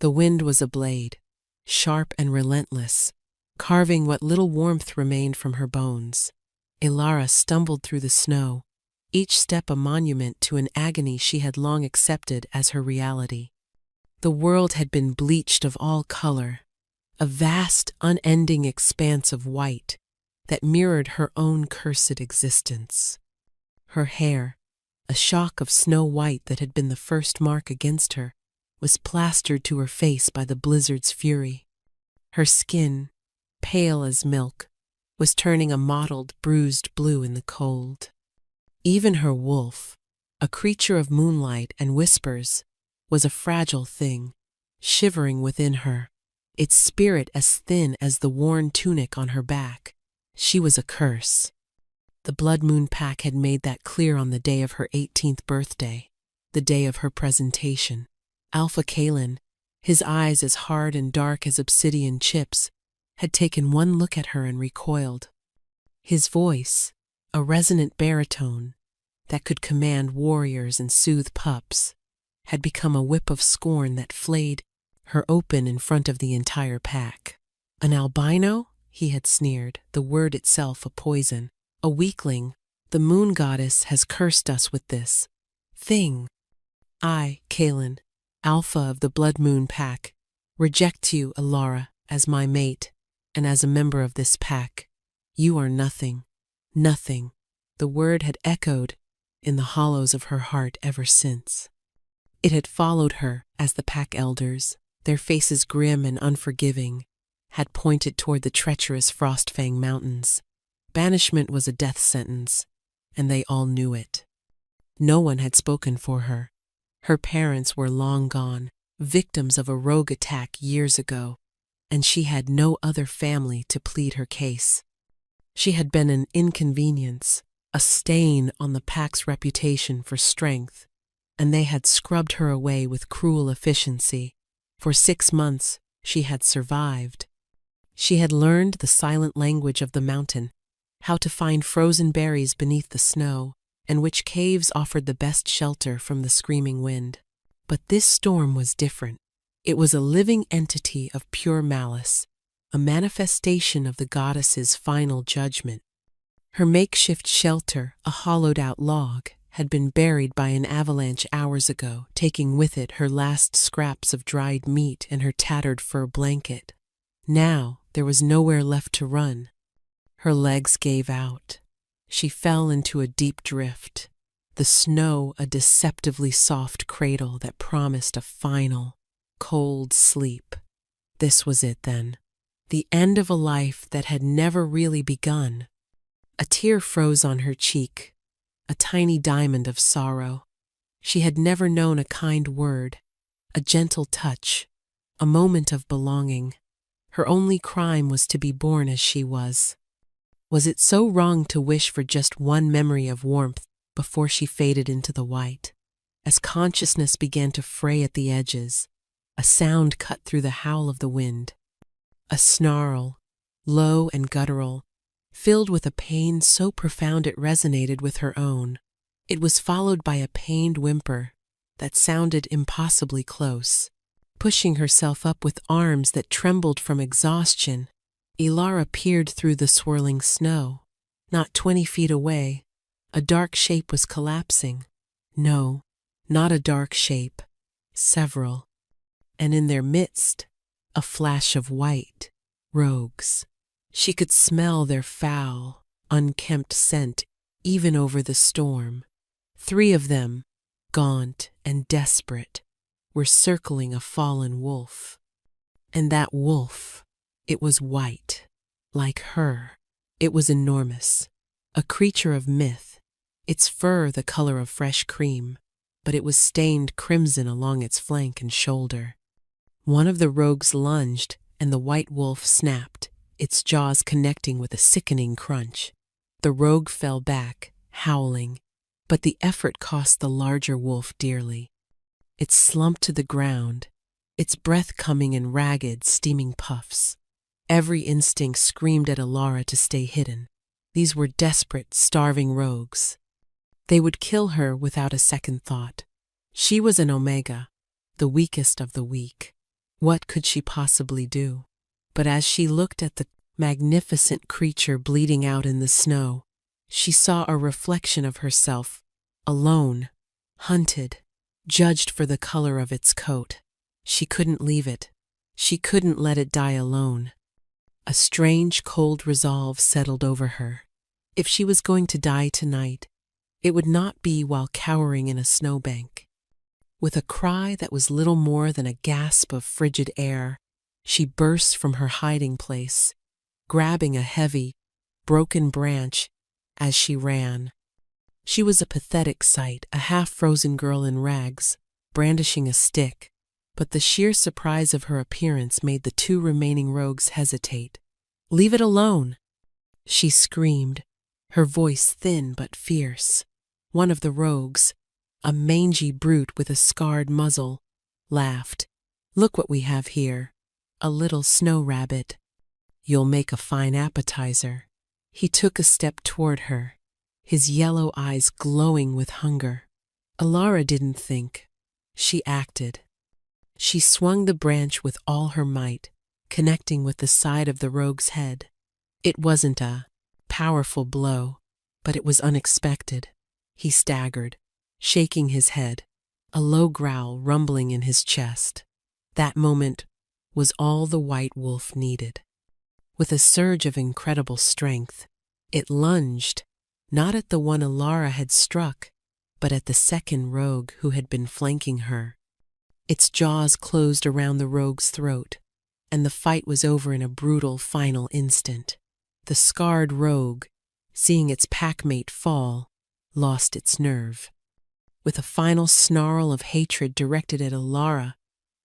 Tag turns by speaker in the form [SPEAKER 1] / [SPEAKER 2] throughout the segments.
[SPEAKER 1] The wind was a blade, sharp and relentless, carving what little warmth remained from her bones. Ilara stumbled through the snow, each step a monument to an agony she had long accepted as her reality. The world had been bleached of all color, a vast, unending expanse of white that mirrored her own cursed existence. Her hair, a shock of snow white that had been the first mark against her, was plastered to her face by the blizzard's fury. Her skin, pale as milk, was turning a mottled, bruised blue in the cold. Even her wolf, a creature of moonlight and whispers, was a fragile thing, shivering within her, its spirit as thin as the worn tunic on her back. She was a curse. The Blood Moon Pack had made that clear on the day of her 18th birthday, the day of her presentation. Alpha Kalen, his eyes as hard and dark as obsidian chips, had taken one look at her and recoiled. His voice, a resonant baritone that could command warriors and soothe pups, had become a whip of scorn that flayed her open in front of the entire pack. An albino? He had sneered, the word itself a poison. A weakling. The moon goddess has cursed us with this thing. I, Kalen, Alpha of the Blood Moon Pack, reject you, Ilara, as my mate, and as a member of this pack. You are nothing. Nothing. The word had echoed in the hollows of her heart ever since. It had followed her as the pack elders, their faces grim and unforgiving, had pointed toward the treacherous Frostfang Mountains. Banishment was a death sentence, and they all knew it. No one had spoken for her. Her parents were long gone, victims of a rogue attack years ago, and she had no other family to plead her case. She had been an inconvenience, a stain on the pack's reputation for strength, and they had scrubbed her away with cruel efficiency. For 6 months, she had survived. She had learned the silent language of the mountain, how to find frozen berries beneath the snow, and which caves offered the best shelter from the screaming wind. But this storm was different. It was a living entity of pure malice, a manifestation of the goddess's final judgment. Her makeshift shelter, a hollowed-out log, had been buried by an avalanche hours ago, taking with it her last scraps of dried meat and her tattered fur blanket. Now there was nowhere left to run. Her legs gave out. She fell into a deep drift, the snow a deceptively soft cradle that promised a final, cold sleep. This was it then, the end of a life that had never really begun. A tear froze on her cheek, a tiny diamond of sorrow. She had never known a kind word, a gentle touch, a moment of belonging. Her only crime was to be born as she was. Was it so wrong to wish for just one memory of warmth before she faded into the white? As consciousness began to fray at the edges, a sound cut through the howl of the wind. A snarl, low and guttural, filled with a pain so profound it resonated with her own. It was followed by a pained whimper that sounded impossibly close. Pushing herself up with arms that trembled from exhaustion, Ilara peered through the swirling snow. Not 20 feet away, a dark shape was collapsing. No, not a dark shape, several. And in their midst, a flash of white. Rogues. She could smell their foul, unkempt scent even over the storm. 3 of them, gaunt and desperate, were circling a fallen wolf. And that wolf, it was white, like her. It was enormous, a creature of myth, its fur the color of fresh cream, but it was stained crimson along its flank and shoulder. One of the rogues lunged, and the white wolf snapped, its jaws connecting with a sickening crunch. The rogue fell back, howling, but the effort cost the larger wolf dearly. It slumped to the ground, its breath coming in ragged, steaming puffs. Every instinct screamed at Ilara to stay hidden. These were desperate, starving rogues. They would kill her without a second thought. She was an Omega, the weakest of the weak. What could she possibly do? But as she looked at the magnificent creature bleeding out in the snow, she saw a reflection of herself, alone, hunted, judged for the color of its coat. She couldn't leave it. She couldn't let it die alone. A strange, cold resolve settled over her. If she was going to die tonight, it would not be while cowering in a snowbank. With a cry that was little more than a gasp of frigid air, she burst from her hiding place, grabbing a heavy, broken branch as she ran. She was a pathetic sight, a half-frozen girl in rags, brandishing a stick, but the sheer surprise of her appearance made the two remaining rogues hesitate. "Leave it alone!" she screamed, her voice thin but fierce. One of the rogues, a mangy brute with a scarred muzzle, laughed. "Look what we have here. A little snow rabbit. You'll make a fine appetizer." He took a step toward her, his yellow eyes glowing with hunger. Alara didn't think. She acted. She swung the branch with all her might, connecting with the side of the rogue's head. It wasn't a powerful blow, but it was unexpected. He staggered, shaking his head, a low growl rumbling in his chest. That moment was all the white wolf needed. With a surge of incredible strength, it lunged, not at the one Alara had struck, but at the second rogue who had been flanking her. Its jaws closed around the rogue's throat, and the fight was over in a brutal final instant. The scarred rogue, seeing its packmate fall, lost its nerve. With a final snarl of hatred directed at Alara,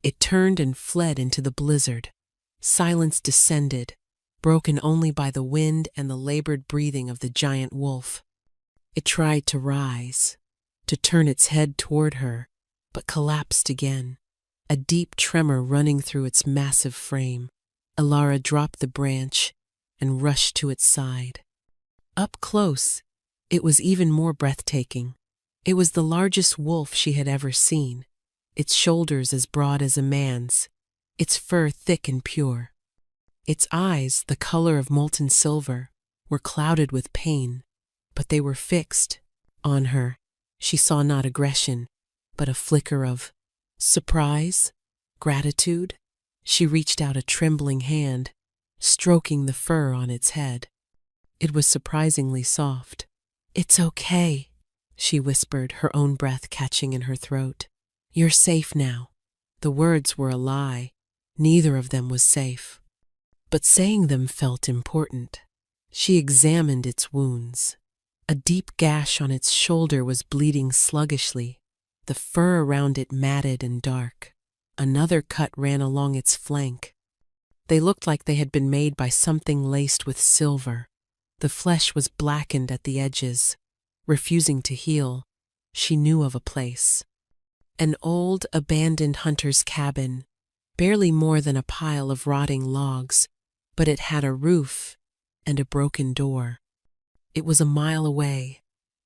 [SPEAKER 1] it turned and fled into the blizzard. Silence descended, broken only by the wind and the labored breathing of the giant wolf. It tried to rise, to turn its head toward her, but collapsed again, a deep tremor running through its massive frame. Alara dropped the branch and rushed to its side. Up close, it was even more breathtaking. It was the largest wolf she had ever seen, its shoulders as broad as a man's, its fur thick and pure. Its eyes, the color of molten silver, were clouded with pain, but they were fixed on her. She saw not aggression, but a flicker of surprise, gratitude. She reached out a trembling hand, stroking the fur on its head. It was surprisingly soft. "It's okay," she whispered, her own breath catching in her throat. "You're safe now." The words were a lie. Neither of them was safe. But saying them felt important. She examined its wounds. A deep gash on its shoulder was bleeding sluggishly, the fur around it matted and dark. Another cut ran along its flank. They looked like they had been made by something laced with silver. The flesh was blackened at the edges. Refusing to heal, she knew of a place. An old, abandoned hunter's cabin, barely more than a pile of rotting logs, but it had a roof and a broken door. It was a mile away,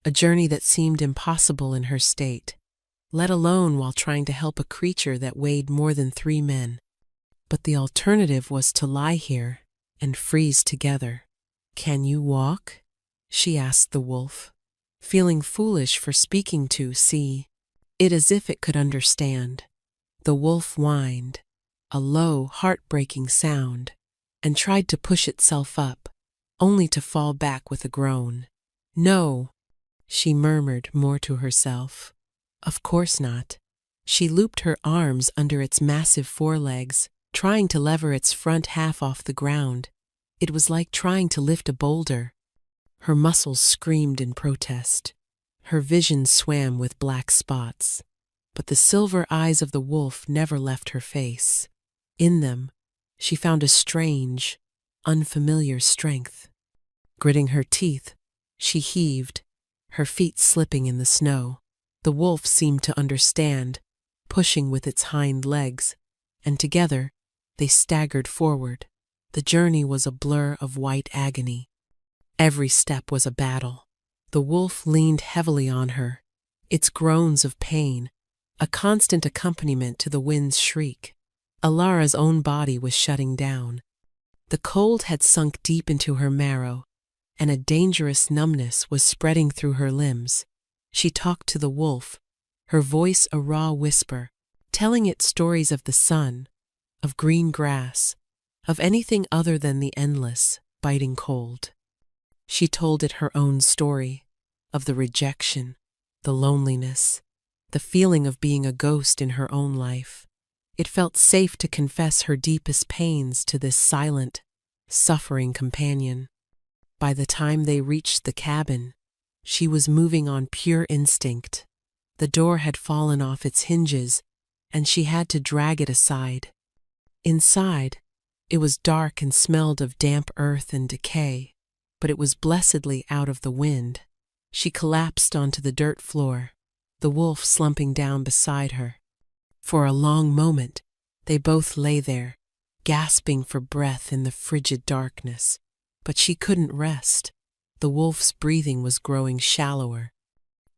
[SPEAKER 1] a journey that seemed impossible in her state, let alone while trying to help a creature that weighed more than 3 men. But the alternative was to lie here and freeze together. "Can you walk?" she asked the wolf, feeling foolish for speaking to it as if it could understand. The wolf whined, a low, heartbreaking sound, and tried to push itself up, only to fall back with a groan. "No," she murmured more to herself. "Of course not." She looped her arms under its massive forelegs, trying to lever its front half off the ground. It was like trying to lift a boulder. Her muscles screamed in protest. Her vision swam with black spots, but the silver eyes of the wolf never left her face. In them, she found a strange, unfamiliar strength. Gritting her teeth, she heaved, her feet slipping in the snow. The wolf seemed to understand, pushing with its hind legs, and together they staggered forward. The journey was a blur of white agony. Every step was a battle. The wolf leaned heavily on her, its groans of pain, a constant accompaniment to the wind's shriek. Alara's own body was shutting down. The cold had sunk deep into her marrow, and a dangerous numbness was spreading through her limbs. She talked to the wolf, her voice a raw whisper, telling it stories of the sun, of green grass, of anything other than the endless, biting cold. She told it her own story, of the rejection, the loneliness, the feeling of being a ghost in her own life. It felt safe to confess her deepest pains to this silent, suffering companion. By the time they reached the cabin, she was moving on pure instinct. The door had fallen off its hinges, and she had to drag it aside. Inside, it was dark and smelled of damp earth and decay, but it was blessedly out of the wind. She collapsed onto the dirt floor, the wolf slumping down beside her. For a long moment, they both lay there, gasping for breath in the frigid darkness. But she couldn't rest. The wolf's breathing was growing shallower.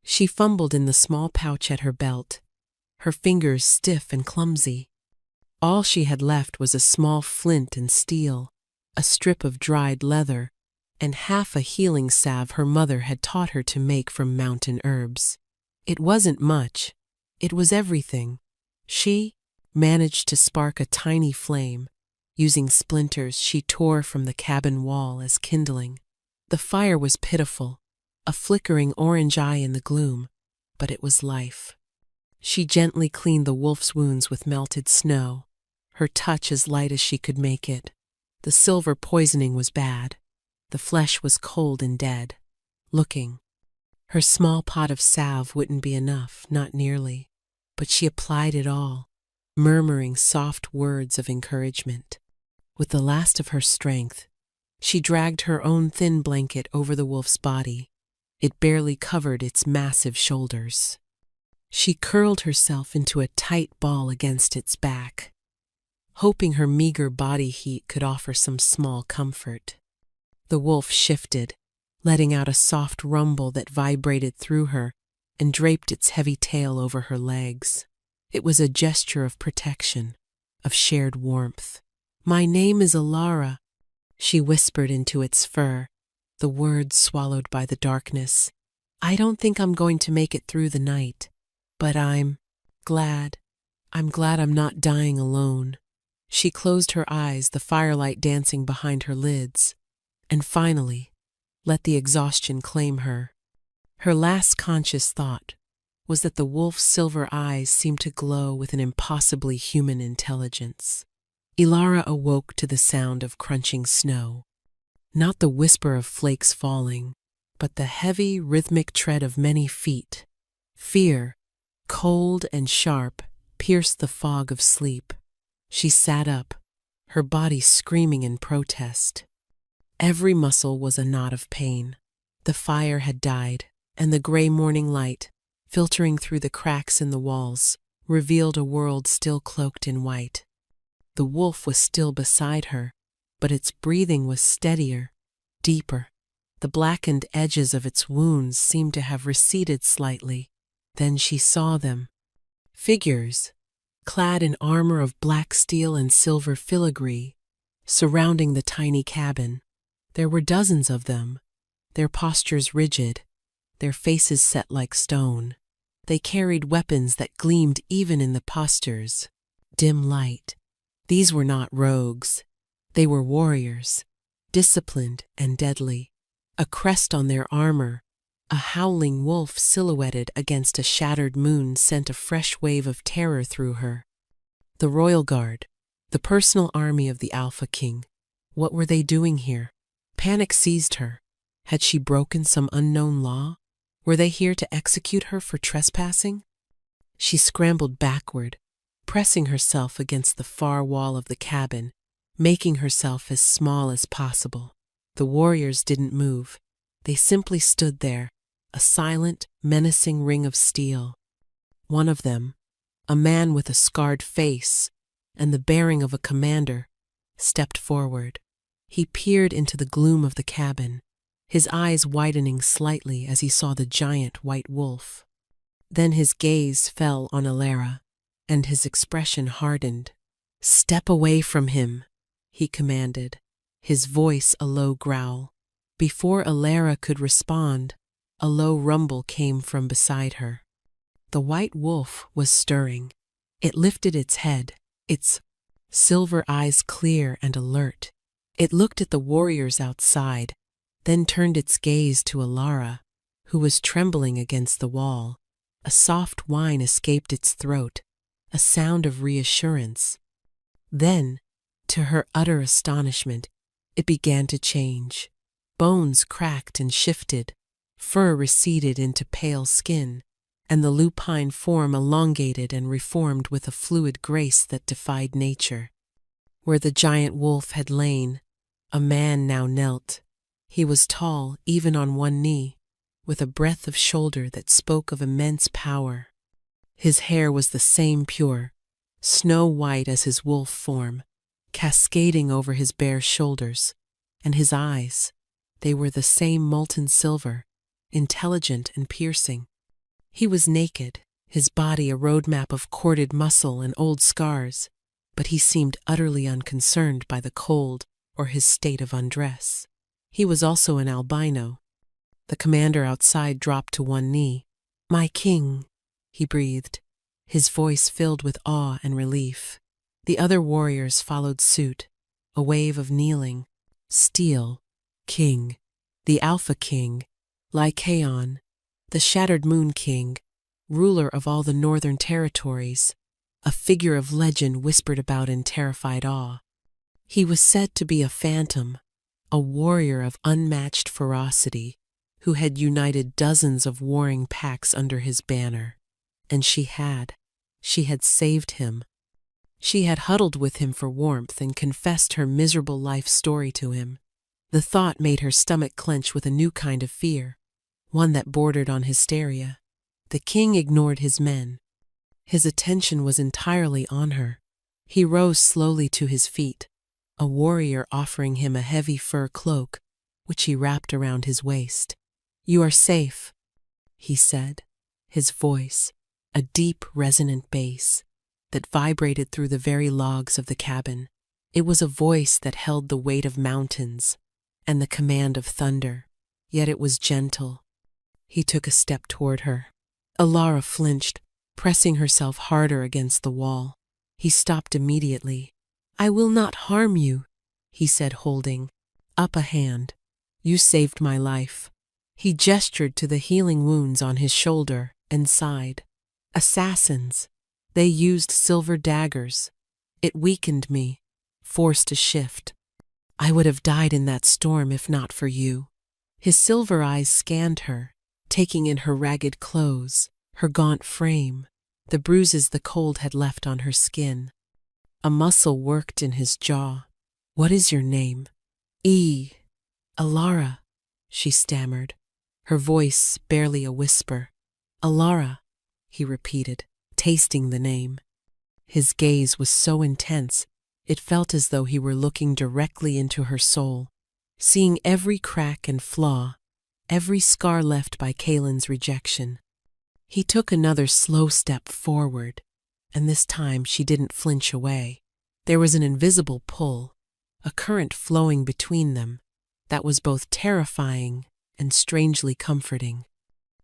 [SPEAKER 1] She fumbled in the small pouch at her belt, her fingers stiff and clumsy. All she had left was a small flint and steel, a strip of dried leather, and half a healing salve her mother had taught her to make from mountain herbs. It wasn't much. It was everything. She managed to spark a tiny flame. Using splinters she tore from the cabin wall as kindling. The fire was pitiful, a flickering orange eye in the gloom, but it was life. She gently cleaned the wolf's wounds with melted snow, her touch as light as she could make it. The silver poisoning was bad. The flesh was cold and dead. Looking. Her small pot of salve wouldn't be enough, not nearly, but she applied it all, murmuring soft words of encouragement. With the last of her strength, she dragged her own thin blanket over the wolf's body. It barely covered its massive shoulders. She curled herself into a tight ball against its back, hoping her meager body heat could offer some small comfort. The wolf shifted, letting out a soft rumble that vibrated through her and draped its heavy tail over her legs. It was a gesture of protection, of shared warmth. "My name is Alara," she whispered into its fur, the words swallowed by the darkness. "I don't think I'm going to make it through the night, but I'm glad I'm not dying alone." She closed her eyes, the firelight dancing behind her lids, and finally let the exhaustion claim her. Her last conscious thought was that the wolf's silver eyes seemed to glow with an impossibly human intelligence. Alara awoke to the sound of crunching snow. Not the whisper of flakes falling, but the heavy, rhythmic tread of many feet. Fear, cold and sharp, pierced the fog of sleep. She sat up, her body screaming in protest. Every muscle was a knot of pain. The fire had died, and the gray morning light, filtering through the cracks in the walls, revealed a world still cloaked in white. The wolf was still beside her, but its breathing was steadier, deeper. The blackened edges of its wounds seemed to have receded slightly. Then she saw them. Figures, clad in armor of black steel and silver filigree, surrounding the tiny cabin. There were dozens of them, their postures rigid, their faces set like stone. They carried weapons that gleamed even in the postures. Dim light. These were not rogues. They were warriors, disciplined and deadly. A crest on their armor, a howling wolf silhouetted against a shattered moon sent a fresh wave of terror through her. The Royal Guard, the personal army of the Alpha King. What were they doing here? Panic seized her. Had she broken some unknown law? Were they here to execute her for trespassing? She scrambled backward, pressing herself against the far wall of the cabin, making herself as small as possible. The warriors didn't move. They simply stood there, a silent, menacing ring of steel. One of them, a man with a scarred face and the bearing of a commander, stepped forward. He peered into the gloom of the cabin, his eyes widening slightly as he saw the giant white wolf. Then his gaze fell on Alara, and his expression hardened. "Step away from him," he commanded, his voice a low growl. Before Alara could respond, a low rumble came from beside her. The white wolf was stirring. It lifted its head, its silver eyes clear and alert. It looked at the warriors outside, then turned its gaze to Alara, who was trembling against the wall. A soft whine escaped its throat, a sound of reassurance. Then, to her utter astonishment, it began to change. Bones cracked and shifted, fur receded into pale skin, and the lupine form elongated and reformed with a fluid grace that defied nature. Where the giant wolf had lain, a man now knelt. He was tall, even on one knee, with a breadth of shoulder that spoke of immense power. His hair was the same pure, snow-white as his wolf form, cascading over his bare shoulders, and his eyes, they were the same molten silver, intelligent and piercing. He was naked, his body a roadmap of corded muscle and old scars, but he seemed utterly unconcerned by the cold or his state of undress. He was also an albino. The commander outside dropped to one knee. "My king," he breathed, his voice filled with awe and relief. The other warriors followed suit, a wave of kneeling. Steel, king, the Alpha King, Lycaon, the Shattered Moon King, ruler of all the northern territories, a figure of legend whispered about in terrified awe. He was said to be a phantom, a warrior of unmatched ferocity, who had united dozens of warring packs under his banner. And she had saved him. She had huddled with him for warmth and confessed her miserable life story to him. The thought made her stomach clench with a new kind of fear, one that bordered on hysteria. The king ignored his men. His attention was entirely on her. He rose slowly to his feet, a warrior offering him a heavy fur cloak, which he wrapped around his waist. "You are safe," he said, his voice, a deep, resonant bass that vibrated through the very logs of the cabin. It was a voice that held the weight of mountains and the command of thunder, yet it was gentle. He took a step toward her. Alara flinched, pressing herself harder against the wall. He stopped immediately. "I will not harm you," he said, holding up a hand. "You saved my life." He gestured to the healing wounds on his shoulder and sighed. "Assassins. They used silver daggers. It weakened me, forced a shift. I would have died in that storm if not for you." His silver eyes scanned her, taking in her ragged clothes, her gaunt frame, the bruises the cold had left on her skin. A muscle worked in his jaw. "What is your name?" Alara," she stammered, her voice barely a whisper. "Alara," he repeated, tasting the name. His gaze was so intense, it felt as though he were looking directly into her soul, seeing every crack and flaw, every scar left by Kalen's rejection. He took another slow step forward, and this time she didn't flinch away. There was an invisible pull, a current flowing between them, that was both terrifying and strangely comforting.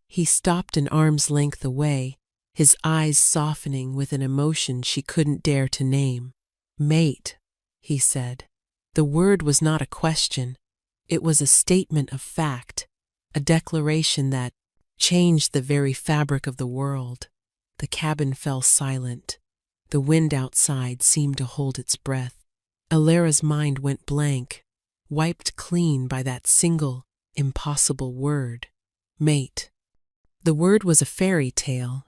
[SPEAKER 1] He stopped an arm's length away, his eyes softening with an emotion she couldn't dare to name. "Mate," he said. The word was not a question. It was a statement of fact, a declaration that changed the very fabric of the world. The cabin fell silent. The wind outside seemed to hold its breath. Alara's mind went blank, wiped clean by that single, impossible word. Mate. The word was a fairy tale,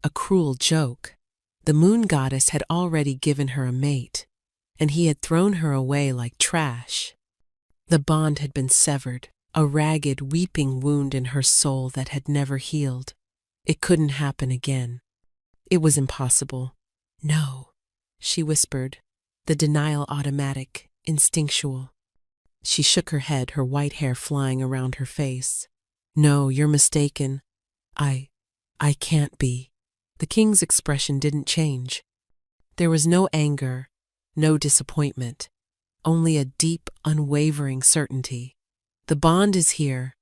[SPEAKER 1] a cruel joke. The moon goddess had already given her a mate, and he had thrown her away like trash. The bond had been severed, a ragged, weeping wound in her soul that had never healed. It couldn't happen again. It was impossible. "No," she whispered, the denial automatic, instinctual. She shook her head, her white hair flying around her face. "No, you're mistaken. I can't be." The king's expression didn't change. There was no anger, no disappointment, only a deep, unwavering certainty. "The bond is here,"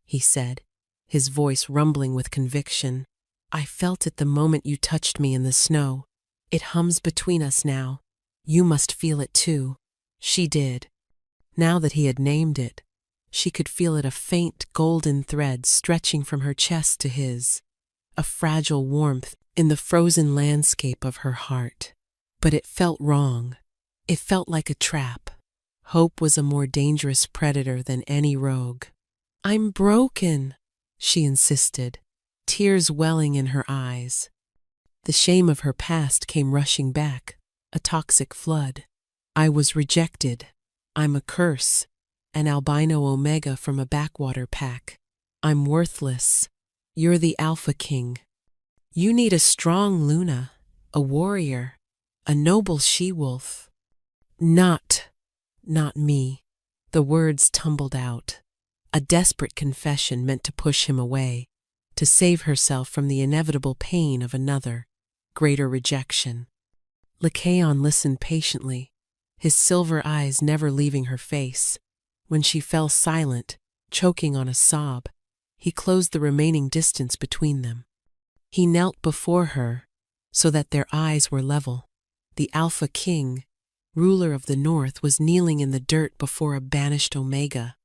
[SPEAKER 1] he said, his voice rumbling with conviction. "I felt it the moment you touched me in the snow. It hums between us now. You must feel it too." She did. Now that he had named it, she could feel it, a faint golden thread stretching from her chest to his, a fragile warmth in the frozen landscape of her heart. But it felt wrong. It felt like a trap. Hope was a more dangerous predator than any rogue. "I'm broken," she insisted, tears welling in her eyes. The shame of her past came rushing back, a toxic flood. "I was rejected. I'm a curse, an albino omega from a backwater pack. I'm worthless. You're the Alpha King. You need a strong Luna, a warrior, a noble she-wolf. Not me." The words tumbled out, a desperate confession meant to push him away, to save herself from the inevitable pain of another, greater rejection. Lycaon listened patiently, his silver eyes never leaving her face. When she fell silent, choking on a sob, he closed the remaining distance between them. He knelt before her, so that their eyes were level. The Alpha King, ruler of the North, was kneeling in the dirt before a banished Omega.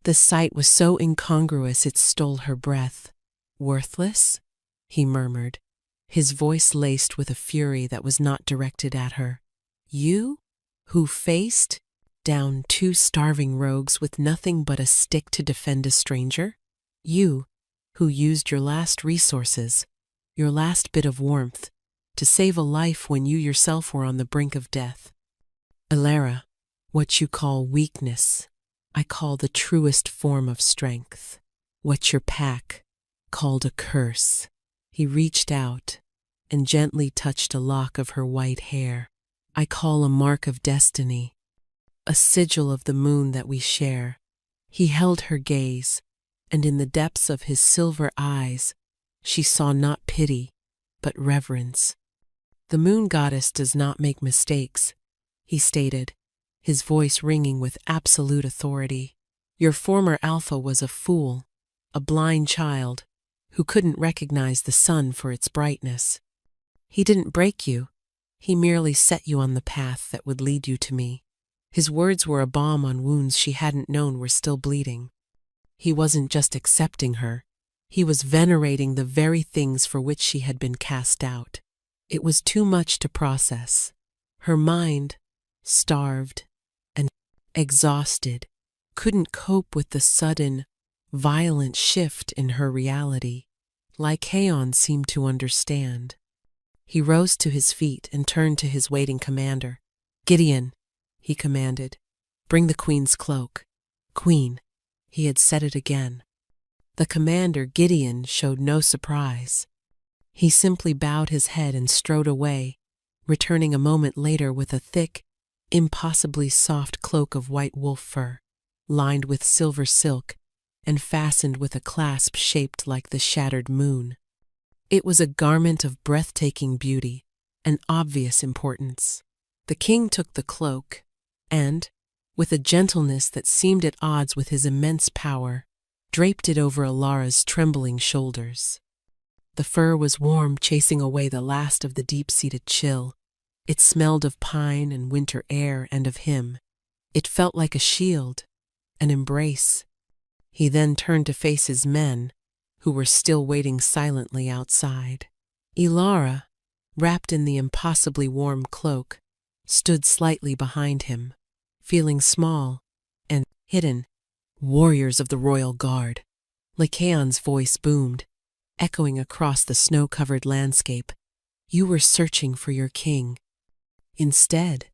[SPEAKER 1] The sight was so incongruous it stole her breath. "Worthless?" he murmured, his voice laced with a fury that was not directed at her. "You, who faced down 2 starving rogues with nothing but a stick to defend a stranger? You, who used your last resources, your last bit of warmth, to save a life when you yourself were on the brink of death? Elara, what you call weakness, I call the truest form of strength. What your pack called a curse." He reached out and gently touched a lock of her white hair. "I call a mark of destiny, a sigil of the moon that we share." He held her gaze, and in the depths of his silver eyes, she saw not pity, but reverence. "The moon goddess does not make mistakes," he stated, his voice ringing with absolute authority. "Your former Alpha was a fool, a blind child, who couldn't recognize the sun for its brightness. He didn't break you. He merely set you on the path that would lead you to me." His words were a balm on wounds she hadn't known were still bleeding. He wasn't just accepting her. He was venerating the very things for which she had been cast out. It was too much to process. Her mind, starved and exhausted, couldn't cope with the sudden, violent shift in her reality. Lycaon seemed to understand. He rose to his feet and turned to his waiting commander. "Gideon," he commanded, "bring the Queen's cloak." "Queen," he had said it again. The commander, Gideon, showed no surprise. He simply bowed his head and strode away, returning a moment later with a thick, impossibly soft cloak of white wolf fur, lined with silver silk and fastened with a clasp shaped like the shattered moon. It was a garment of breathtaking beauty and obvious importance. The king took the cloak and, with a gentleness that seemed at odds with his immense power, draped it over Elara's trembling shoulders. The fur was warm, chasing away the last of the deep-seated chill. It smelled of pine and winter air and of him. It felt like a shield, an embrace. He then turned to face his men, who were still waiting silently outside. Elara, wrapped in the impossibly warm cloak, stood slightly behind him, feeling small and hidden. "Warriors of the Royal Guard," Lycaon's voice boomed, echoing across the snow-covered landscape. "You were searching for your king. Instead,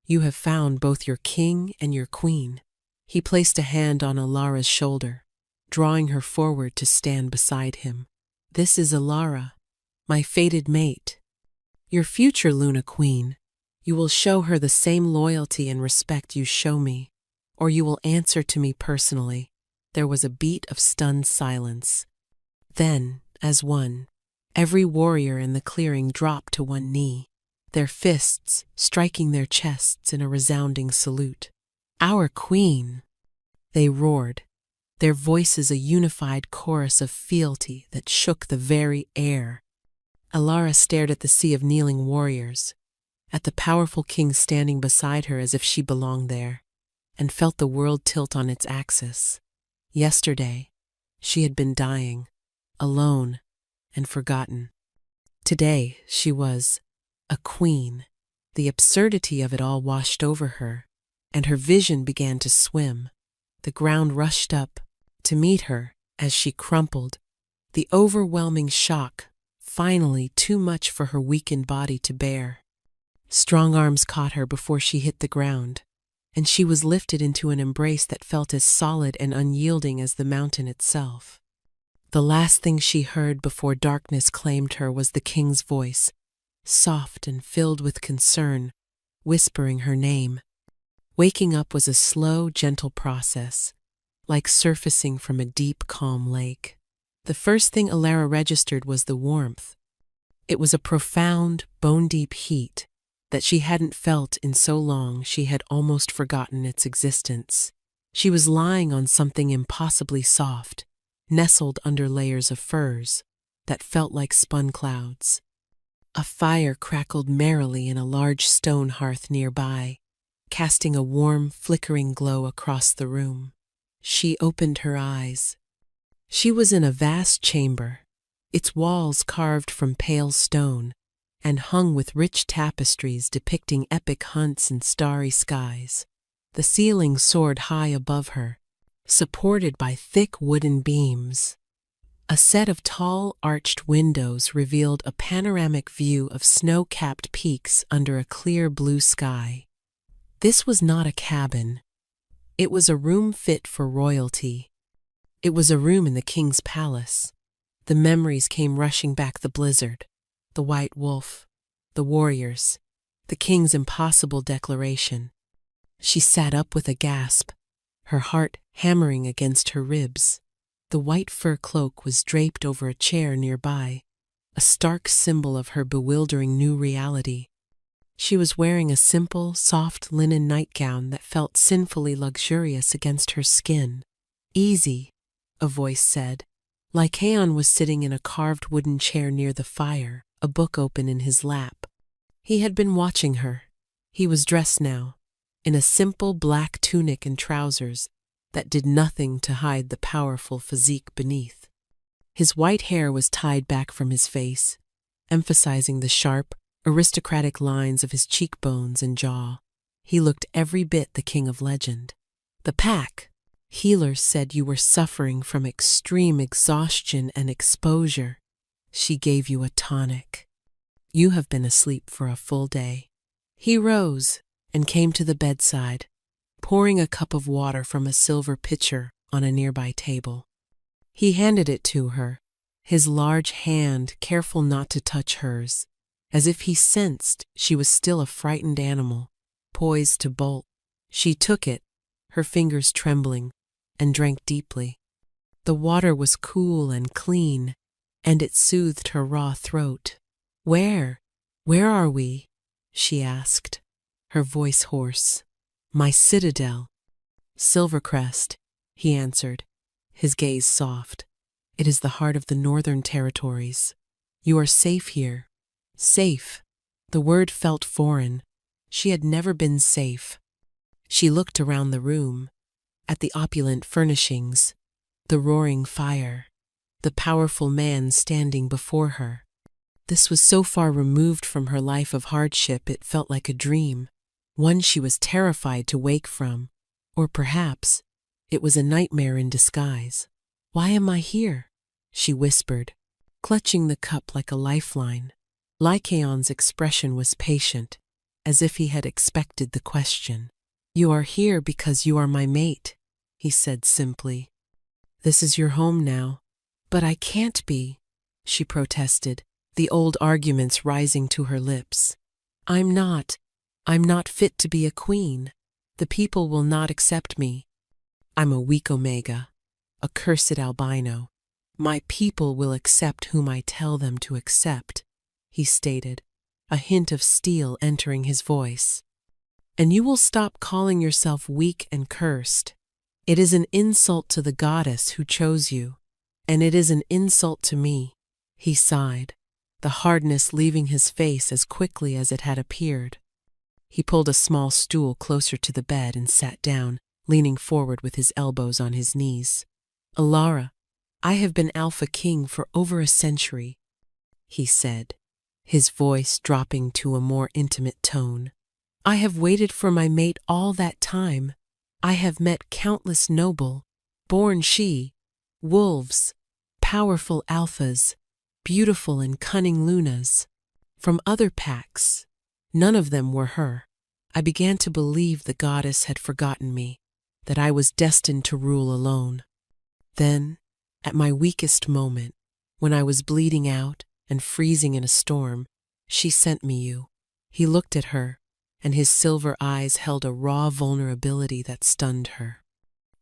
[SPEAKER 1] you have found both your king and your queen." He placed a hand on Elara's shoulder, drawing her forward to stand beside him. "This is Elara, my fated mate. Your future Luna Queen. You will show her the same loyalty and respect you show me, or you will answer to me personally." There was a beat of stunned silence. Then, as one, every warrior in the clearing dropped to one knee. their fists striking their chests in a resounding salute. "Our queen!" they roared, their voices a unified chorus of fealty that shook the very air. Elara stared at the sea of kneeling warriors, at the powerful king standing beside her as if she belonged there, and felt the world tilt on its axis. Yesterday, she had been dying, alone and forgotten. Today, she was a queen. The absurdity of it all washed over her, and her vision began to swim. The ground rushed up to meet her as she crumpled, the overwhelming shock finally too much for her weakened body to bear. Strong arms caught her before she hit the ground, and she was lifted into an embrace that felt as solid and unyielding as the mountain itself. The last thing she heard before darkness claimed her was the king's voice, soft and filled with concern, whispering her name. Waking up was a slow, gentle process, like surfacing from a deep, calm lake. The first thing Elara registered was the warmth. It was a profound, bone-deep heat that she hadn't felt in so long she had almost forgotten its existence. She was lying on something impossibly soft, nestled under layers of furs that felt like spun clouds. A fire crackled merrily in a large stone hearth nearby, casting a warm, flickering glow across the room. She opened her eyes. She was in a vast chamber, its walls carved from pale stone and hung with rich tapestries depicting epic hunts and starry skies. The ceiling soared high above her, supported by thick wooden beams. A set of tall, arched windows revealed a panoramic view of snow-capped peaks under a clear blue sky. This was not a cabin. It was a room fit for royalty. It was a room in the king's palace. The memories came rushing back: the blizzard, the white wolf, the warriors, the king's impossible declaration. She sat up with a gasp, her heart hammering against her ribs. The white fur cloak was draped over a chair nearby, a stark symbol of her bewildering new reality. She was wearing a simple, soft linen nightgown that felt sinfully luxurious against her skin. "Easy," a voice said. Lycaon was sitting in a carved wooden chair near the fire, a book open in his lap. He had been watching her. He was dressed now, in a simple black tunic and trousers that did nothing to hide the powerful physique beneath. His white hair was tied back from his face, emphasizing the sharp, aristocratic lines of his cheekbones and jaw. He looked every bit the king of legend. "The pack. Healers said you were suffering from extreme exhaustion and exposure. She gave you a tonic. You have been asleep for a full day." He rose and came to the bedside, pouring a cup of water from a silver pitcher on a nearby table. He handed it to her, his large hand careful not to touch hers, as if he sensed she was still a frightened animal, poised to bolt. She took it, her fingers trembling, and drank deeply. The water was cool and clean, and it soothed her raw throat. Where are we?" she asked, her voice hoarse. "My citadel." "Silvercrest," he answered, his gaze soft. "It is the heart of the northern territories. You are safe here." Safe. The word felt foreign. She had never been safe. She looked around the room, at the opulent furnishings, the roaring fire, the powerful man standing before her. This was so far removed from her life of hardship it felt like a dream, one she was terrified to wake from, or perhaps it was a nightmare in disguise. "Why am I here?" she whispered, clutching the cup like a lifeline. Lycaon's expression was patient, as if he had expected the question. "You are here because you are my mate," he said simply. "This is your home now." "But I can't be," she protested, the old arguments rising to her lips. I'm not fit to be a queen. The people will not accept me. I'm a weak omega, a cursed albino. My people will accept whom I tell them to accept," he stated, a hint of steel entering his voice. "And you will stop calling yourself weak and cursed. It is an insult to the goddess who chose you, and it is an insult to me." He sighed, the hardness leaving his face as quickly as it had appeared. He pulled a small stool closer to the bed and sat down, leaning forward with his elbows on his knees. "Alara, I have been Alpha King for over a century," he said, his voice dropping to a more intimate tone. "I have waited for my mate all that time. I have met countless noble, born wolves, powerful alphas, beautiful and cunning lunas, from other packs. None of them were her. I began to believe the goddess had forgotten me, that I was destined to rule alone. Then, at my weakest moment, when I was bleeding out and freezing in a storm, she sent me you." He looked at her, and his silver eyes held a raw vulnerability that stunned her.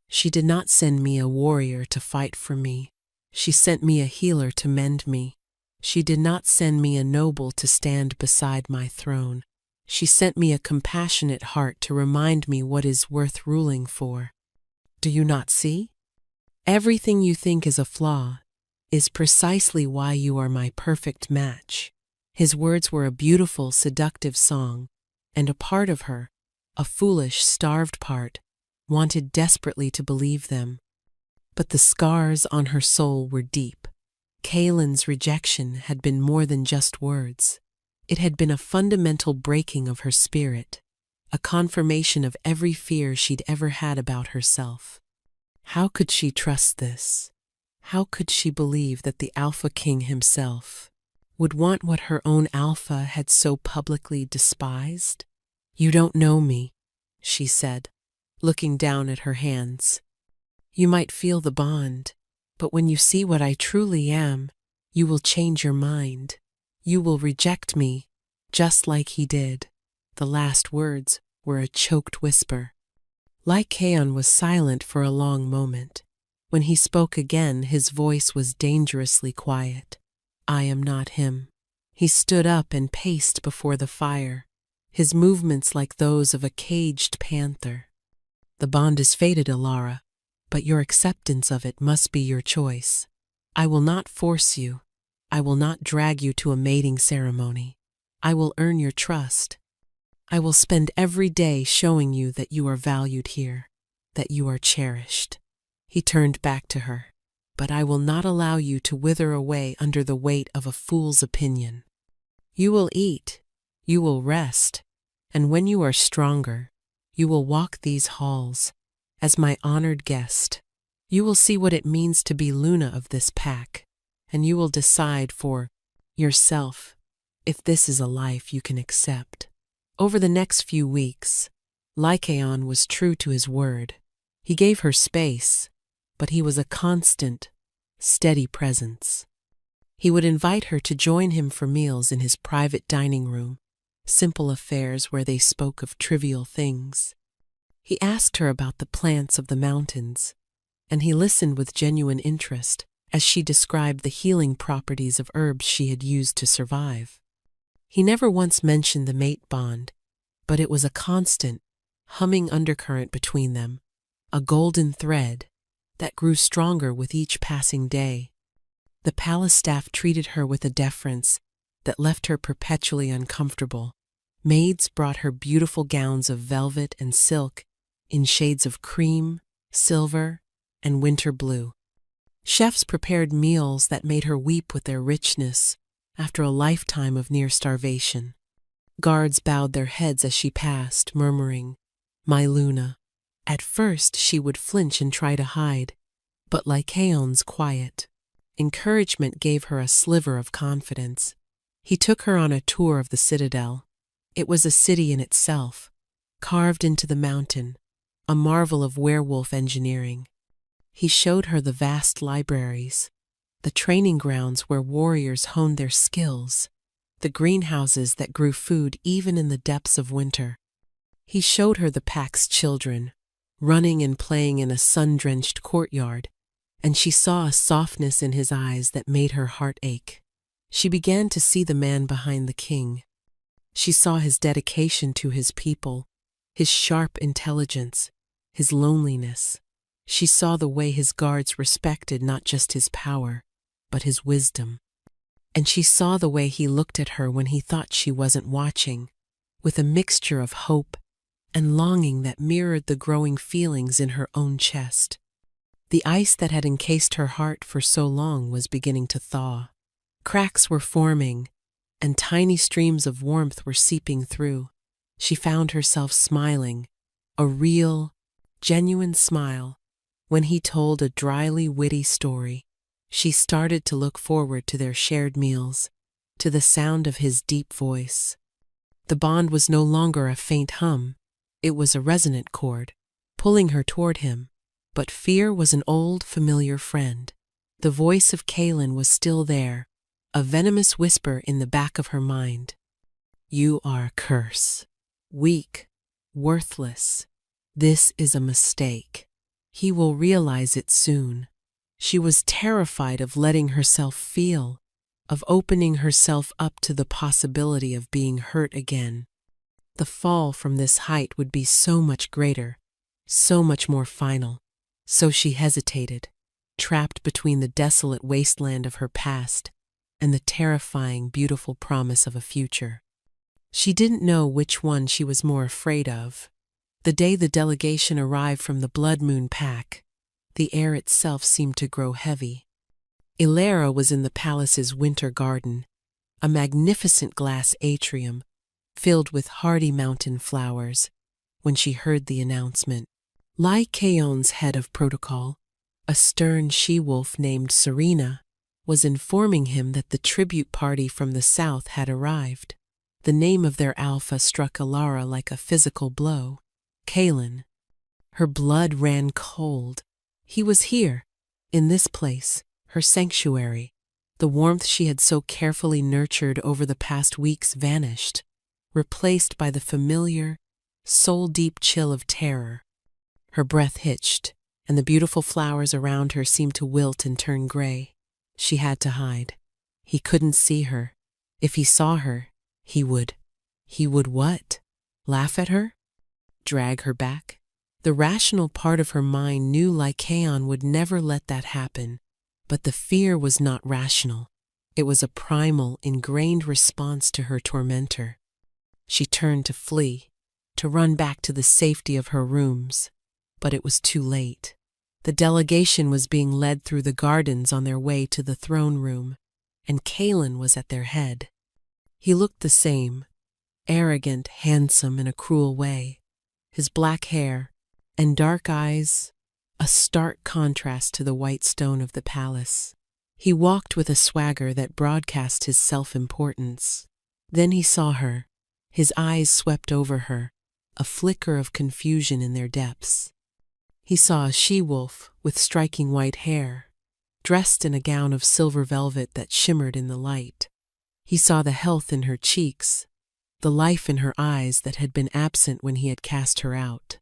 [SPEAKER 1] "She did not send me a warrior to fight for me. She sent me a healer to mend me. She did not send me a noble to stand beside my throne. She sent me a compassionate heart to remind me what is worth ruling for. Do you not see? Everything you think is a flaw is precisely why you are my perfect match." His words were a beautiful, seductive song, and a part of her, a foolish, starved part, wanted desperately to believe them. But the scars on her soul were deep. Kaylin's rejection had been more than just words. It had been a fundamental breaking of her spirit, a confirmation of every fear she'd ever had about herself. How could she trust this? How could she believe that the Alpha King himself would want what her own Alpha had so publicly despised? "You don't know me," she said, looking down at her hands. "You might feel the bond, but when you see what I truly am, you will change your mind. You will reject me, just like he did." The last words were a choked whisper. Lycaon was silent for a long moment. When he spoke again, his voice was dangerously quiet. "I am not him." He stood up and paced before the fire, his movements like those of a caged panther. "The bond is fated, Alara, but your acceptance of it must be your choice. I will not force you. I will not drag you to a mating ceremony. I will earn your trust. I will spend every day showing you that you are valued here, that you are cherished." He turned back to her. "But I will not allow you to wither away under the weight of a fool's opinion. You will eat, you will rest, and when you are stronger, you will walk these halls as my honored guest. You will see what it means to be Luna of this pack, and you will decide for yourself if this is a life you can accept." Over the next few weeks, Lycaon was true to his word. He gave her space, but he was a constant, steady presence. He would invite her to join him for meals in his private dining room, simple affairs where they spoke of trivial things. He asked her about the plants of the mountains, and he listened with genuine interest as she described the healing properties of herbs she had used to survive. He never once mentioned the mate bond, but it was a constant, humming undercurrent between them, a golden thread that grew stronger with each passing day. The palace staff treated her with a deference that left her perpetually uncomfortable. Maids brought her beautiful gowns of velvet and silk in shades of cream, silver, and winter blue. Chefs prepared meals that made her weep with their richness after a lifetime of near starvation. Guards bowed their heads as she passed, murmuring, "My Luna." At first she would flinch and try to hide, but Lycaon's quiet encouragement gave her a sliver of confidence. He took her on a tour of the citadel. It was a city in itself, carved into the mountain, a marvel of werewolf engineering. He showed her the vast libraries, the training grounds where warriors honed their skills, the greenhouses that grew food even in the depths of winter. He showed her the pack's children, running and playing in a sun-drenched courtyard, and she saw a softness in his eyes that made her heart ache. She began to see the man behind the king, She saw his dedication to his people, his sharp intelligence, his loneliness. She saw the way his guards respected not just his power, but his wisdom. And she saw the way he looked at her when he thought she wasn't watching, with a mixture of hope and longing that mirrored the growing feelings in her own chest. The ice that had encased her heart for so long was beginning to thaw. Cracks were forming, and tiny streams of warmth were seeping through. She found herself smiling, a real, genuine smile, when he told a dryly witty story. She started to look forward to their shared meals, to the sound of his deep voice. The bond was no longer a faint hum, it was a resonant chord, pulling her toward him. But fear was an old, familiar friend. The voice of Kaylin was still there, a venomous whisper in the back of her mind. You are a curse. Weak. Worthless. This is a mistake. He will realize it soon. She was terrified of letting herself feel, of opening herself up to the possibility of being hurt again. The fall from this height would be so much greater, so much more final. So she hesitated, trapped between the desolate wasteland of her past and the terrifying, beautiful promise of a future. She didn't know which one she was more afraid of. The day the delegation arrived from the Blood Moon Pack, the air itself seemed to grow heavy. Ilara was in the palace's winter garden, a magnificent glass atrium filled with hardy mountain flowers, when she heard the announcement. Lai Kaon's head of protocol, a stern she-wolf named Serena, was informing him that the tribute party from the south had arrived. The name of their alpha struck Ilara like a physical blow. Kaylin. Her blood ran cold. He was here, in this place, her sanctuary. The warmth she had so carefully nurtured over the past weeks vanished, replaced by the familiar, soul-deep chill of terror. Her breath hitched, and the beautiful flowers around her seemed to wilt and turn gray. She had to hide. He couldn't see her. If he saw her, he would. He would what? Laugh at her? Drag her back? The rational part of her mind knew Lycaon would never let that happen, but the fear was not rational. It was a primal, ingrained response to her tormentor. She turned to flee, to run back to the safety of her rooms. But it was too late. The delegation was being led through the gardens on their way to the throne room, and Kaylin was at their head. He looked the same, arrogant, handsome in a cruel way. His black hair and dark eyes, a stark contrast to the white stone of the palace. He walked with a swagger that broadcast his self-importance. Then he saw her. His eyes swept over her, a flicker of confusion in their depths. He saw a she-wolf with striking white hair, dressed in a gown of silver velvet that shimmered in the light. He saw the health in her cheeks, the life in her eyes that had been absent when he had cast her out.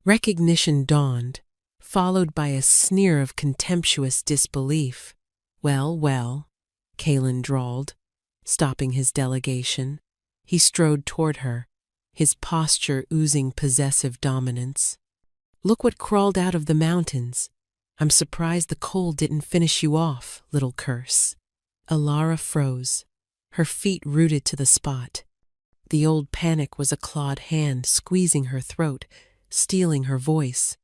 [SPEAKER 1] Recognition dawned, followed by a sneer of contemptuous disbelief. Well, well, Kaylin drawled, stopping his delegation. He strode toward her, his posture oozing possessive dominance. Look what crawled out of the mountains. I'm surprised the cold didn't finish you off, little curse. Ilara froze, her feet rooted to the spot. The old panic was a clawed hand squeezing her throat, stealing her voice.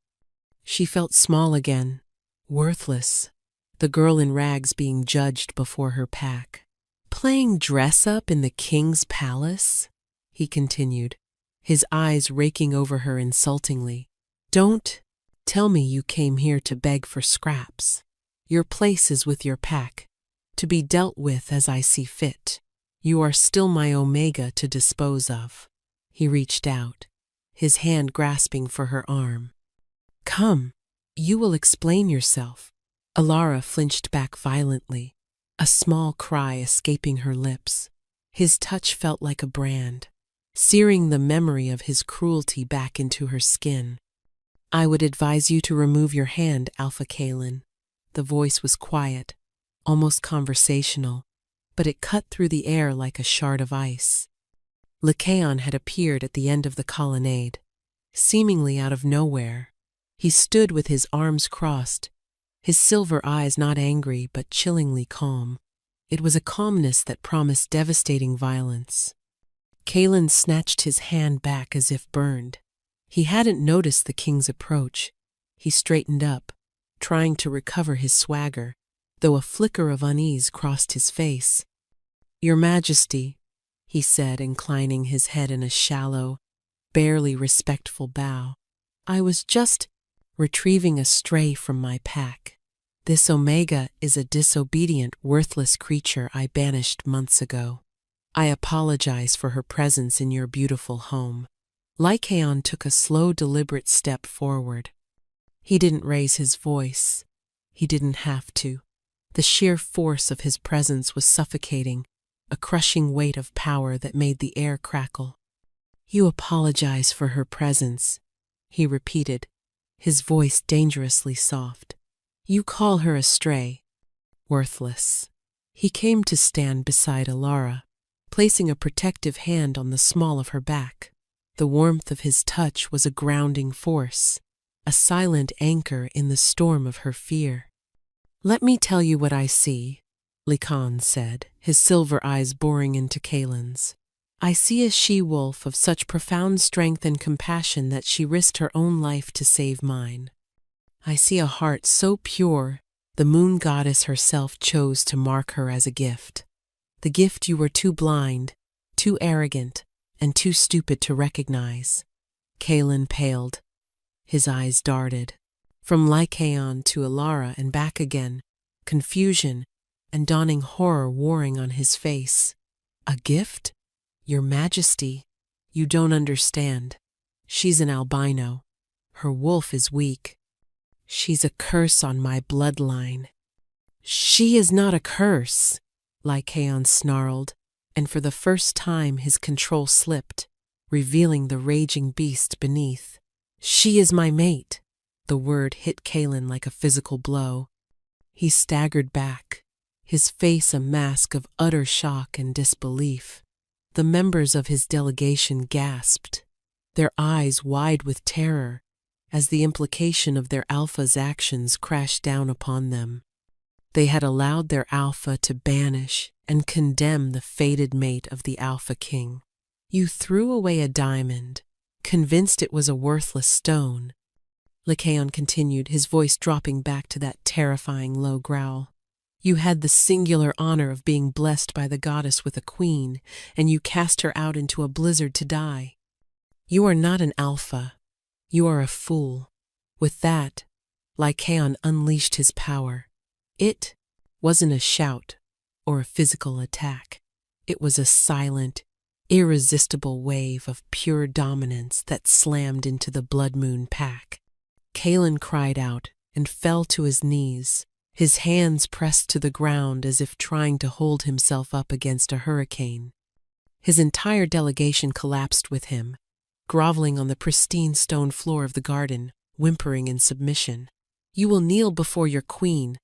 [SPEAKER 1] She felt small again, worthless, the girl in rags being judged before her pack. Playing dress-up in the king's palace? He continued, his eyes raking over her insultingly. Don't tell me you came here to beg for scraps. Your place is with your pack, to be dealt with as I see fit. You are still my Omega to dispose of. He reached out, his hand grasping for her arm. Come, you will explain yourself. Ilara flinched back violently, a small cry escaping her lips. His touch felt like a brand, searing the memory of his cruelty back into her skin. I would advise you to remove your hand, Alpha Kaylin. The voice was quiet, almost conversational, but it cut through the air like a shard of ice. Lycaon had appeared at the end of the colonnade, seemingly out of nowhere. He stood with his arms crossed, his silver eyes not angry but chillingly calm. It was a calmness that promised devastating violence. Kalen snatched his hand back as if burned. He hadn't noticed the king's approach. He straightened up, trying to recover his swagger, though a flicker of unease crossed his face. "Your Majesty," he said, inclining his head in a shallow, barely respectful bow. "I was just retrieving a stray from my pack. This Omega is a disobedient, worthless creature I banished months ago. I apologize for her presence in your beautiful home." Lycaon took a slow, deliberate step forward. He didn't raise his voice. He didn't have to. The sheer force of his presence was suffocating, a crushing weight of power that made the air crackle. "You apologize for her presence," he repeated, his voice dangerously soft. "You call her a stray, worthless." He came to stand beside Alara, placing a protective hand on the small of her back. The warmth of his touch was a grounding force, a silent anchor in the storm of her fear. "Let me tell you what I see," Lycaon said, his silver eyes boring into Kalen's. "I see a she-wolf of such profound strength and compassion that she risked her own life to save mine. I see a heart so pure the moon goddess herself chose to mark her as a gift. The gift you were too blind, too arrogant, and too stupid to recognize." Kalen paled. His eyes darted. From Lycaon to Alara and back again, confusion and dawning horror warring on his face. "A gift? Your Majesty, you don't understand. She's an albino. Her wolf is weak. She's a curse on my bloodline." "She is not a curse," Lycaon snarled, and for the first time his control slipped, revealing the raging beast beneath. "She is my mate." The word hit Kalen like a physical blow. He staggered back, his face a mask of utter shock and disbelief. The members of his delegation gasped, their eyes wide with terror, as the implication of their alpha's actions crashed down upon them. They had allowed their alpha to banish and condemn the fated mate of the Alpha King. "You threw away a diamond, convinced it was a worthless stone," Lycaon continued, his voice dropping back to that terrifying low growl. "You had the singular honor of being blessed by the goddess with a queen, and you cast her out into a blizzard to die. You are not an alpha. You are a fool." With that, Lycaon unleashed his power. It wasn't a shout or a physical attack. It was a silent, irresistible wave of pure dominance that slammed into the Blood Moon pack. Kalen cried out and fell to his knees, his hands pressed to the ground as if trying to hold himself up against a hurricane. His entire delegation collapsed with him, groveling on the pristine stone floor of the garden, whimpering in submission. "You will kneel before your queen,"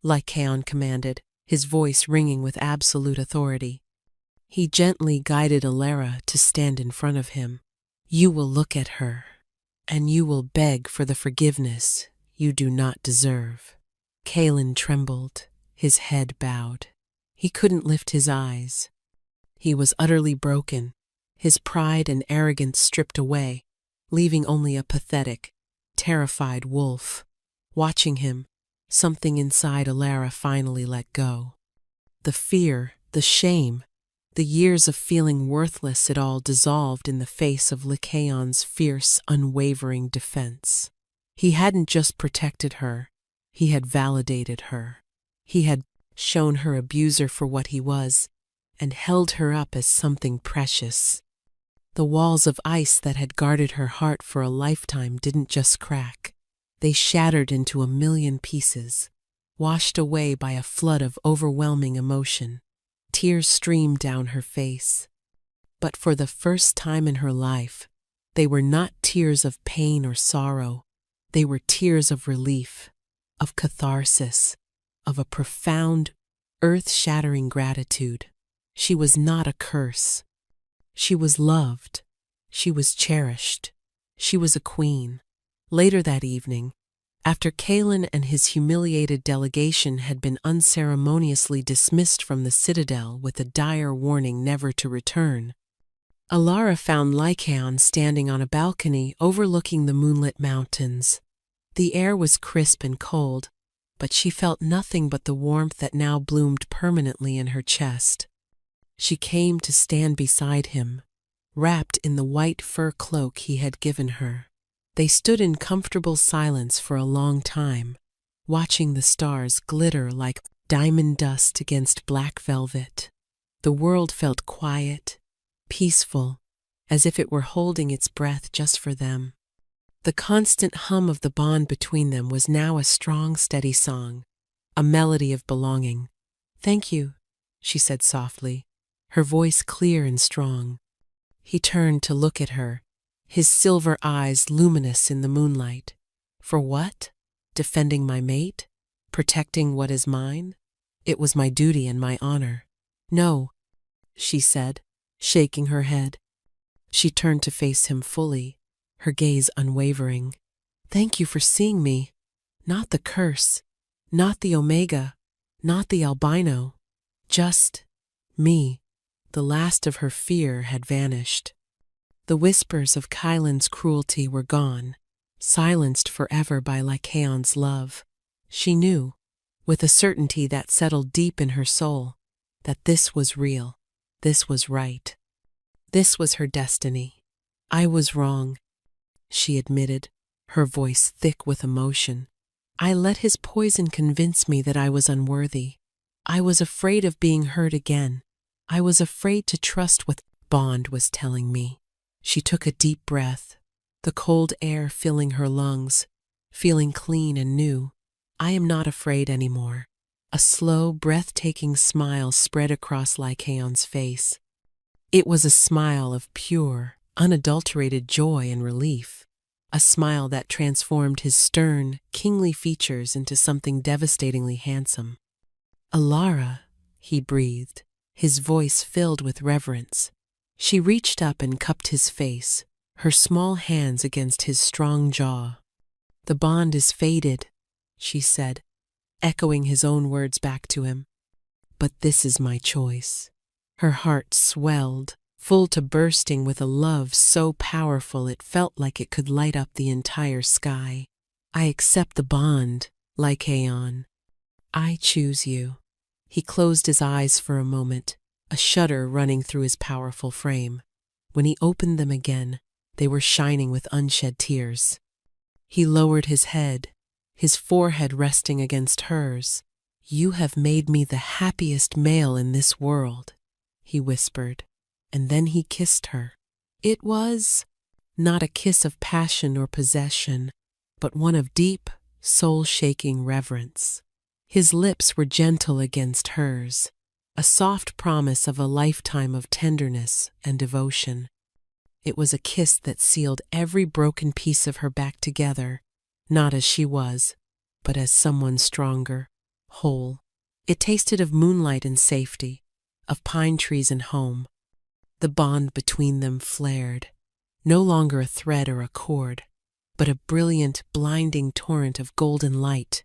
[SPEAKER 1] Lycaon commanded, his voice ringing with absolute authority. He gently guided Alara to stand in front of him. "You will look at her, and you will beg for the forgiveness you do not deserve." Kalen trembled, his head bowed. He couldn't lift his eyes. He was utterly broken, his pride and arrogance stripped away, leaving only a pathetic, terrified wolf. Watching him, something inside Alara finally let go. The fear, the shame, the years of feeling worthless, it all dissolved in the face of Lycaon's fierce, unwavering defense. He hadn't just protected her, he had validated her. He had shown her abuser for what he was, and held her up as something precious. The walls of ice that had guarded her heart for a lifetime didn't just crack. They shattered into a million pieces, washed away by a flood of overwhelming emotion. Tears streamed down her face. But for the first time in her life, they were not tears of pain or sorrow. They were tears of relief, of catharsis, of a profound, earth-shattering gratitude. She was not a curse. She was loved. She was cherished. She was a queen. Later that evening, after Kalen and his humiliated delegation had been unceremoniously dismissed from the citadel with a dire warning never to return, Alara found Lycaon standing on a balcony overlooking the moonlit mountains. The air was crisp and cold, but she felt nothing but the warmth that now bloomed permanently in her chest. She came to stand beside him, wrapped in the white fur cloak he had given her. They stood in comfortable silence for a long time, watching the stars glitter like diamond dust against black velvet. The world felt quiet, peaceful, as if it were holding its breath just for them. The constant hum of the bond between them was now a strong, steady song, a melody of belonging. "Thank you," she said softly, her voice clear and strong. He turned to look at her, his silver eyes luminous in the moonlight. "For what? Defending my mate? Protecting what is mine? It was my duty and my honor." "No," she said, shaking her head. She turned to face him fully, her gaze unwavering. "Thank you for seeing me. Not the curse, not the Omega, not the albino. Just me." The last of her fear had vanished. The whispers of Kylan's cruelty were gone, silenced forever by Lycaon's love. She knew, with a certainty that settled deep in her soul, that this was real, this was right. This was her destiny. "I was wrong," she admitted, her voice thick with emotion. "I let his poison convince me that I was unworthy. I was afraid of being hurt again. I was afraid to trust what Bond was telling me." She took a deep breath, the cold air filling her lungs, feeling clean and new. "I am not afraid anymore." A slow, breathtaking smile spread across Lycaon's face. It was a smile of pure, unadulterated joy and relief, a smile that transformed his stern, kingly features into something devastatingly handsome. "Alara," he breathed, his voice filled with reverence. She reached up and cupped his face, her small hands against his strong jaw. "The bond is faded," she said, echoing his own words back to him. "But this is my choice." Her heart swelled, full to bursting with a love so powerful it felt like it could light up the entire sky. "I accept the bond, Lycaon. I choose you." He closed his eyes for a moment, a shudder running through his powerful frame. When he opened them again, they were shining with unshed tears. He lowered his head, his forehead resting against hers. "You have made me the happiest male in this world," he whispered, and then he kissed her. It was not a kiss of passion or possession, but one of deep, soul-shaking reverence. His lips were gentle against hers, a soft promise of a lifetime of tenderness and devotion. It was a kiss that sealed every broken piece of her back together, not as she was, but as someone stronger, whole. It tasted of moonlight and safety, of pine trees and home. The bond between them flared, no longer a thread or a cord, but a brilliant, blinding torrent of golden light,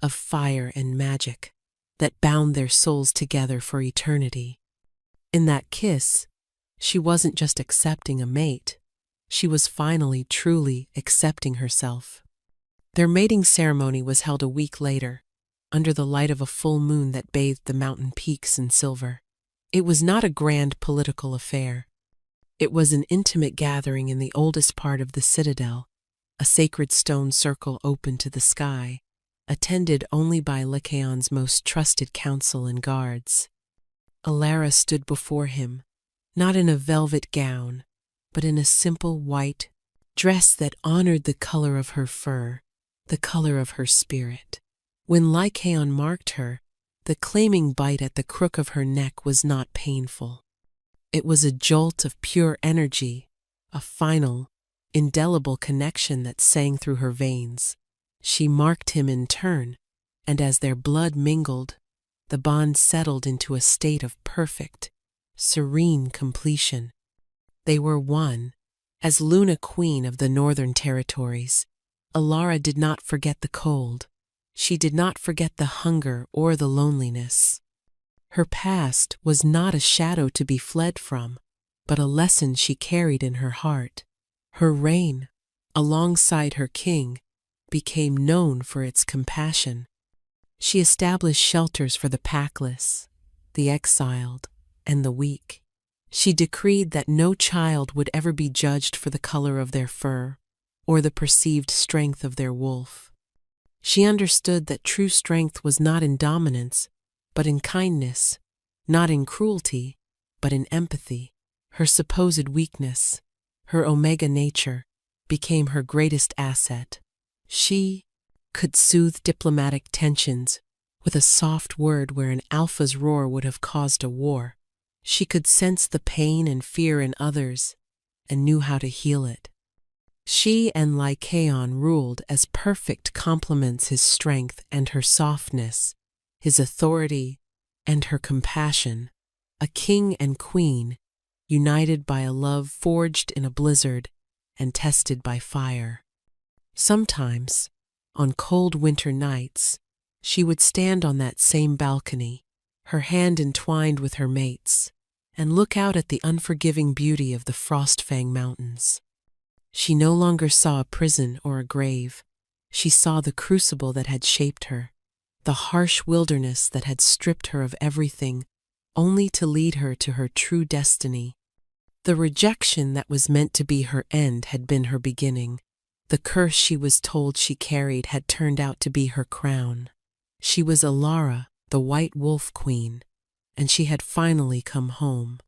[SPEAKER 1] of fire and magic, that bound their souls together for eternity. In that kiss, she wasn't just accepting a mate, she was finally, truly accepting herself. Their mating ceremony was held a week later, under the light of a full moon that bathed the mountain peaks in silver. It was not a grand political affair. It was an intimate gathering in the oldest part of the citadel, a sacred stone circle open to the sky, attended only by Lycaon's most trusted council and guards. Alara stood before him, not in a velvet gown, but in a simple white dress that honored the color of her fur, the color of her spirit. When Lycaon marked her, the claiming bite at the crook of her neck was not painful. It was a jolt of pure energy, a final, indelible connection that sang through her veins. She marked him in turn, and as their blood mingled, the bond settled into a state of perfect, serene completion. They were one. As Luna Queen of the Northern Territories, Alara did not forget the cold. She did not forget the hunger or the loneliness. Her past was not a shadow to be fled from, but a lesson she carried in her heart. Her reign, alongside her king, became known for its compassion. She established shelters for the packless, the exiled, and the weak. She decreed that no child would ever be judged for the color of their fur or the perceived strength of their wolf. She understood that true strength was not in dominance, but in kindness, not in cruelty, but in empathy. Her supposed weakness, her omega nature, became her greatest asset. She could soothe diplomatic tensions with a soft word where an alpha's roar would have caused a war. She could sense the pain and fear in others and knew how to heal it. She and Lycaon ruled as perfect complements his strength and her softness, his authority and her compassion, a king and queen, united by a love forged in a blizzard and tested by fire. Sometimes, on cold winter nights, she would stand on that same balcony, her hand entwined with her mate's, and look out at the unforgiving beauty of the Frostfang Mountains. She no longer saw a prison or a grave. She saw the crucible that had shaped her, the harsh wilderness that had stripped her of everything, only to lead her to her true destiny. The rejection that was meant to be her end had been her beginning. The curse she was told she carried had turned out to be her crown. She was Alara, the White Wolf Queen, and she had finally come home.